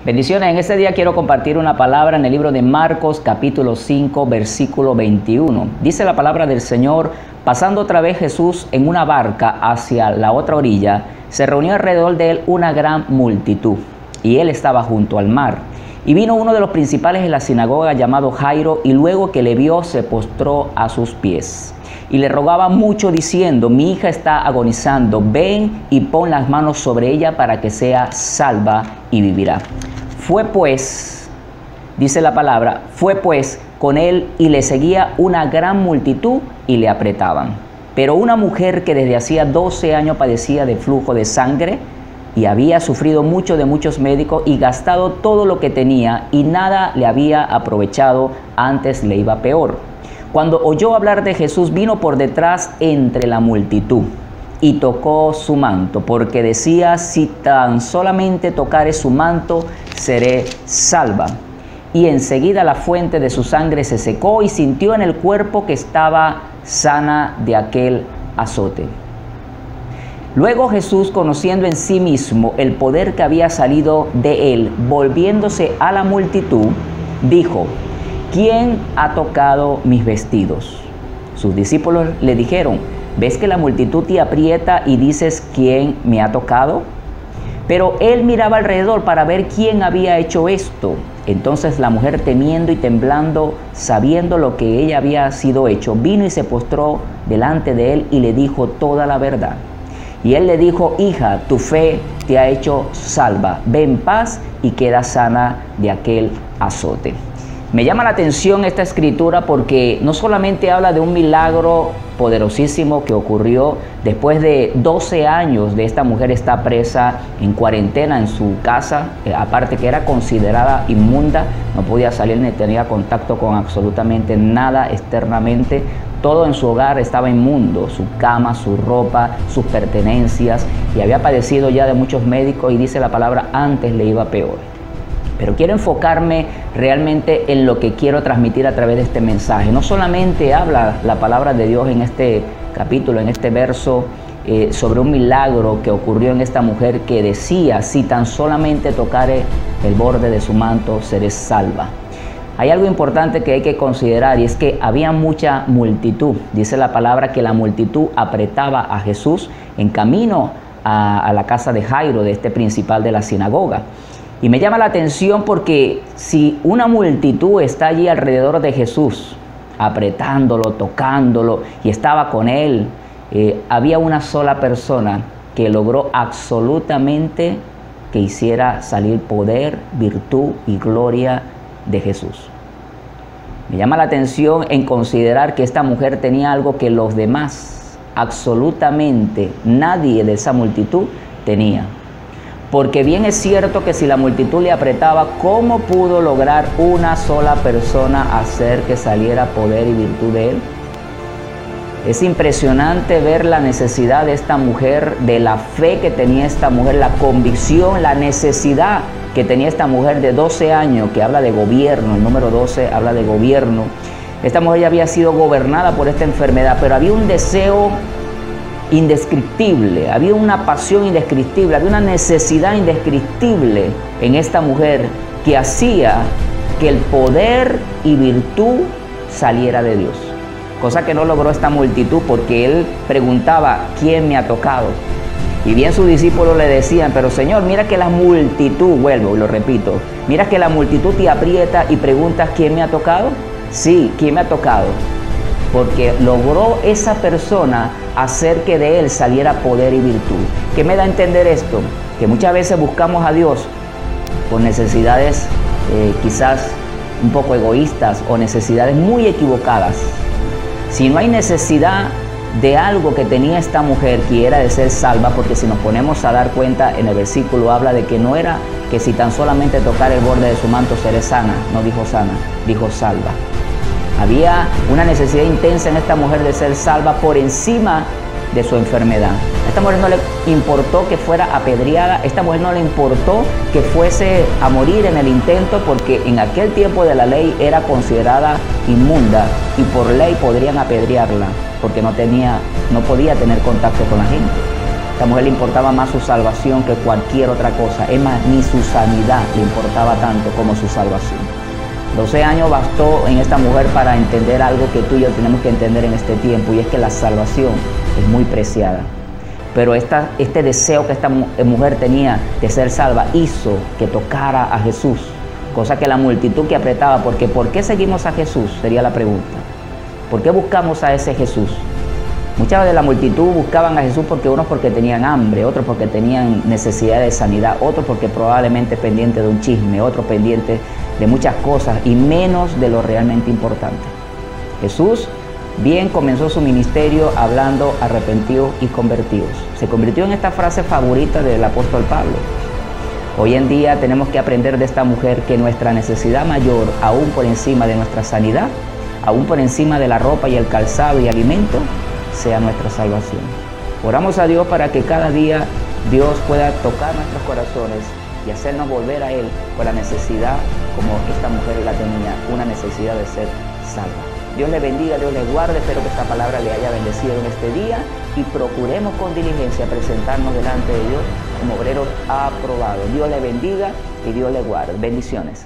Bendiciones, en este día quiero compartir una palabra en el libro de Marcos capítulo 5 versículo 21. Dice la palabra del Señor: pasando otra vez Jesús en una barca hacia la otra orilla, se reunió alrededor de él una gran multitud, y él estaba junto al mar. Y vino uno de los principales de la sinagoga llamado Jairo, y luego que le vio se postró a sus pies. Y le rogaba mucho diciendo: mi hija está agonizando, ven y pon las manos sobre ella para que sea salva y vivirá. Fue pues, dice la palabra, fue pues con él y le seguía una gran multitud y le apretaban. Pero una mujer que desde hacía 12 años padecía de flujo de sangre y había sufrido mucho de muchos médicos y gastado todo lo que tenía y nada le había aprovechado, antes le iba peor. Cuando oyó hablar de Jesús, vino por detrás entre la multitud y tocó su manto, porque decía: si tan solamente tocare su manto, seré salva. Y enseguida la fuente de su sangre se secó y sintió en el cuerpo que estaba sana de aquel azote. Luego Jesús, conociendo en sí mismo el poder que había salido de él, volviéndose a la multitud, dijo: ¿quién ha tocado mis vestidos? Sus discípulos le dijeron: ¿ves que la multitud te aprieta y dices: ¿quién me ha tocado? Pero él miraba alrededor para ver quién había hecho esto. Entonces la mujer, temiendo y temblando, sabiendo lo que ella había sido hecho, vino y se postró delante de él y le dijo toda la verdad. Y él le dijo: hija, tu fe te ha hecho salva, ve en paz y queda sana de aquel azote. Me llama la atención esta escritura porque no solamente habla de un milagro poderosísimo que ocurrió después de 12 años de esta mujer estar presa en cuarentena en su casa, aparte que era considerada inmunda, no podía salir ni tenía contacto con absolutamente nada externamente. Todo en su hogar estaba inmundo, su cama, su ropa, sus pertenencias, y había padecido ya de muchos médicos, y dice la palabra, antes le iba peor. Pero quiero enfocarme realmente en lo que quiero transmitir a través de este mensaje. No solamente habla la palabra de Dios en este capítulo, en este verso, sobre un milagro que ocurrió en esta mujer que decía: si tan solamente tocare el borde de su manto, seré salva. Hay algo importante que hay que considerar, y es que había mucha multitud. Dice la palabra que la multitud apretaba a Jesús en camino a la casa de Jairo, de este principal de la sinagoga. Y me llama la atención porque si una multitud está allí alrededor de Jesús, apretándolo, tocándolo, y estaba con él, había una sola persona que logró absolutamente que hiciera salir poder, virtud y gloria de Jesús. Me llama la atención en considerar que esta mujer tenía algo que los demás, absolutamente nadie de esa multitud tenía. Porque bien es cierto que si la multitud le apretaba, ¿cómo pudo lograr una sola persona hacer que saliera poder y virtud de él? Es impresionante ver la necesidad de esta mujer, de la fe que tenía esta mujer, la convicción, la necesidad que tenía esta mujer de 12 años, que habla de gobierno, el número 12 habla de gobierno. Esta mujer ya había sido gobernada por esta enfermedad, pero había un deseo indescriptible, había una pasión indescriptible, había una necesidad indescriptible en esta mujer que hacía que el poder y virtud saliera de Dios. Cosa que no logró esta multitud, porque él preguntaba: ¿quién me ha tocado? Y bien sus discípulos le decían: pero Señor, mira que la multitud, vuelvo y lo repito, mira que la multitud te aprieta y preguntas: ¿quién me ha tocado? Sí, ¿quién me ha tocado? Porque logró esa persona hacer que de él saliera poder y virtud. ¿Qué me da a entender esto? Que muchas veces buscamos a Dios por necesidades quizás un poco egoístas o necesidades muy equivocadas. Si no hay necesidad de algo que tenía esta mujer, que era de ser salva, porque si nos ponemos a dar cuenta, en el versículo habla de que no era que si tan solamente tocar el borde de su manto seré sana, no dijo sana, dijo salva. Había una necesidad intensa en esta mujer de ser salva por encima de su enfermedad. A esta mujer no le importó que fuera apedreada, a esta mujer no le importó que fuese a morir en el intento, porque en aquel tiempo de la ley era considerada inmunda y por ley podrían apedrearla porque no podía tener contacto con la gente. esta mujer le importaba más su salvación que cualquier otra cosa. Es más, ni su sanidad le importaba tanto como su salvación. 12 años bastó en esta mujer para entender algo que tú y yo tenemos que entender en este tiempo, y es que la salvación es muy preciada. Pero este deseo que esta mujer tenía de ser salva hizo que tocara a Jesús, cosa que la multitud que apretaba, porque ¿por qué seguimos a Jesús? Sería la pregunta. ¿Por qué buscamos a ese Jesús? Muchas de la multitud buscaban a Jesús porque unos porque tenían hambre, otros porque tenían necesidad de sanidad, otros porque probablemente pendientes de un chisme, otros pendientes de muchas cosas y menos de lo realmente importante. Jesús bien comenzó su ministerio hablando arrepentidos y convertidos. Se convirtió en esta frase favorita del apóstol Pablo. Hoy en día tenemos que aprender de esta mujer que nuestra necesidad mayor, aún por encima de nuestra sanidad, aún por encima de la ropa y el calzado y alimento, sea nuestra salvación. Oramos a Dios para que cada día Dios pueda tocar nuestros corazones y hacernos volver a Él con la necesidad como esta mujer la tenía, una necesidad de ser salva. Dios le bendiga, Dios le guarde. Espero que esta palabra le haya bendecido en este día y procuremos con diligencia presentarnos delante de Dios como obreros aprobados. Dios le bendiga y Dios le guarde. Bendiciones.